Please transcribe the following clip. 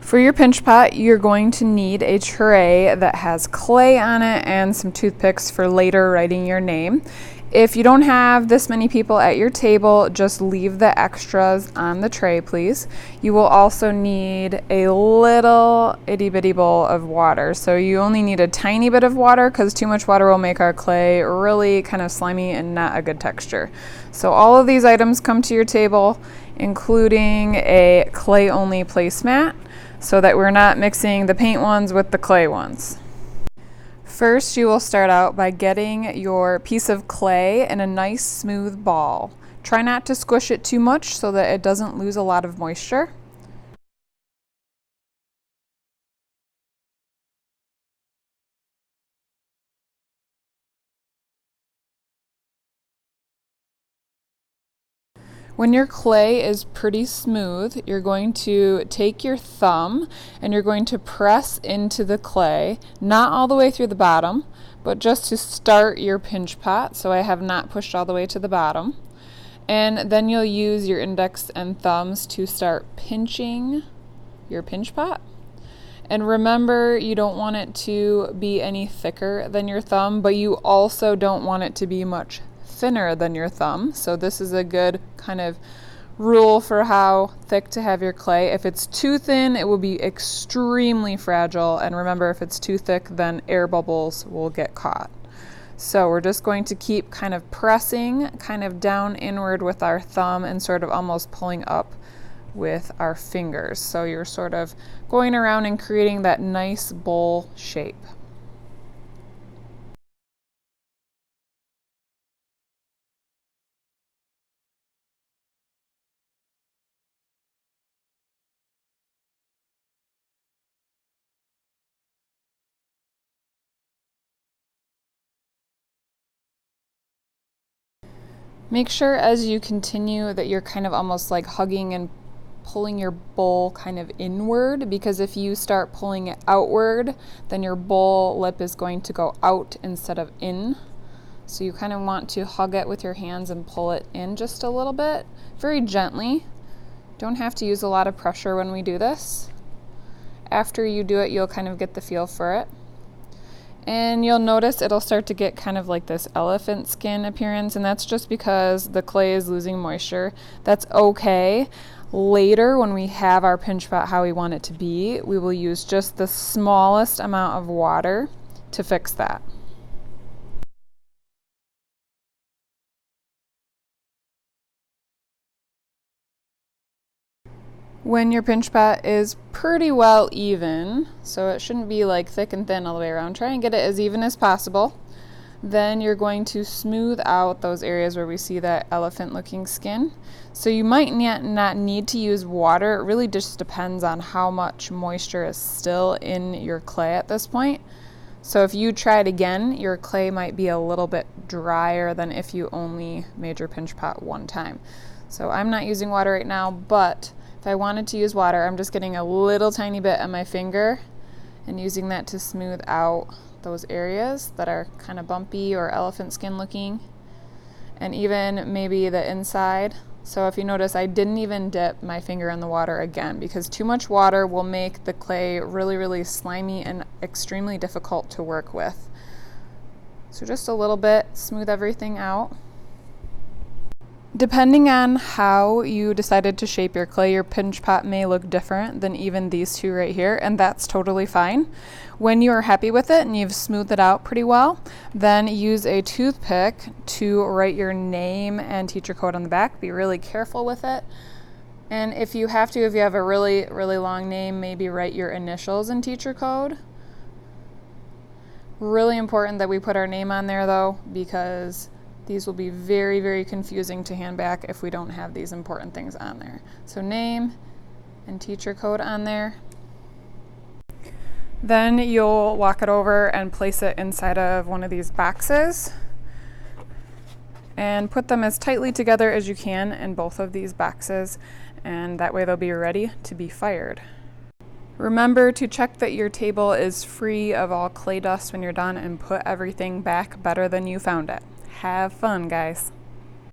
For your pinch pot, you're going to need a tray that has clay on it and some toothpicks for later writing your name. If you don't have this many people at your table, just leave the extras on the tray, please. You will also need a little itty bitty bowl of water. So you only need a tiny bit of water because too much water will make our clay really kind of slimy and not a good texture. So all of these items come to your table, including a clay only placemat, so that we're not mixing the paint ones with the clay ones. First, you will start out by getting your piece of clay in a nice smooth ball. Try not to squish it too much so that it doesn't lose a lot of moisture. When your clay is pretty smooth, you're going to take your thumb and you're going to press into the clay, not all the way through the bottom, but just to start your pinch pot. So I have not pushed all the way to the bottom. And then you'll use your index and thumbs to start pinching your pinch pot. And remember, you don't want it to be any thicker than your thumb, but you also don't want it to be much thinner than your thumb. So this is a good kind of rule for how thick to have your clay. If it's too thin, it will be extremely fragile. And remember, if it's too thick, then air bubbles will get caught. So we're just going to keep kind of pressing kind of down inward with our thumb and sort of almost pulling up with our fingers. So you're sort of going around and creating that nice bowl shape. Make sure as you continue that you're kind of almost like hugging and pulling your bowl kind of inward, because if you start pulling it outward, then your bowl lip is going to go out instead of in. So you kind of want to hug it with your hands and pull it in just a little bit, very gently. Don't have to use a lot of pressure when we do this. After you do it, you'll kind of get the feel for it. And you'll notice it'll start to get kind of like this elephant skin appearance, and that's just because the clay is losing moisture. That's okay. Later, when we have our pinch pot how we want it to be, we will use just the smallest amount of water to fix that. When your pinch pot is pretty well even, so it shouldn't be like thick and thin all the way around, try and get it as even as possible. Then you're going to smooth out those areas where we see that elephant looking skin. So you might not need to use water. It really just depends on how much moisture is still in your clay at this point. So if you try it again, your clay might be a little bit drier than if you only made your pinch pot one time. So I'm not using water right now, but if I wanted to use water, I'm just getting a little tiny bit on my finger and using that to smooth out those areas that are kind of bumpy or elephant skin looking, and even maybe the inside. So if you notice, I didn't even dip my finger in the water again, because too much water will make the clay really, really slimy and extremely difficult to work with. So just a little bit, smooth everything out. Depending on how you decided to shape your clay, your pinch pot may look different than even these two right here, and that's totally fine. When you are happy with it and you've smoothed it out pretty well, then use a toothpick to write your name and teacher code on the back. Be really careful with it. And if you have to, if you have a really, really long name, maybe write your initials and teacher code. Really important that we put our name on there though, because these will be very, very confusing to hand back if we don't have these important things on there. So name and teacher code on there. Then you'll walk it over and place it inside of one of these boxes and put them as tightly together as you can in both of these boxes, and that way they'll be ready to be fired. Remember to check that your table is free of all clay dust when you're done, and put everything back better than you found it. Have fun, guys.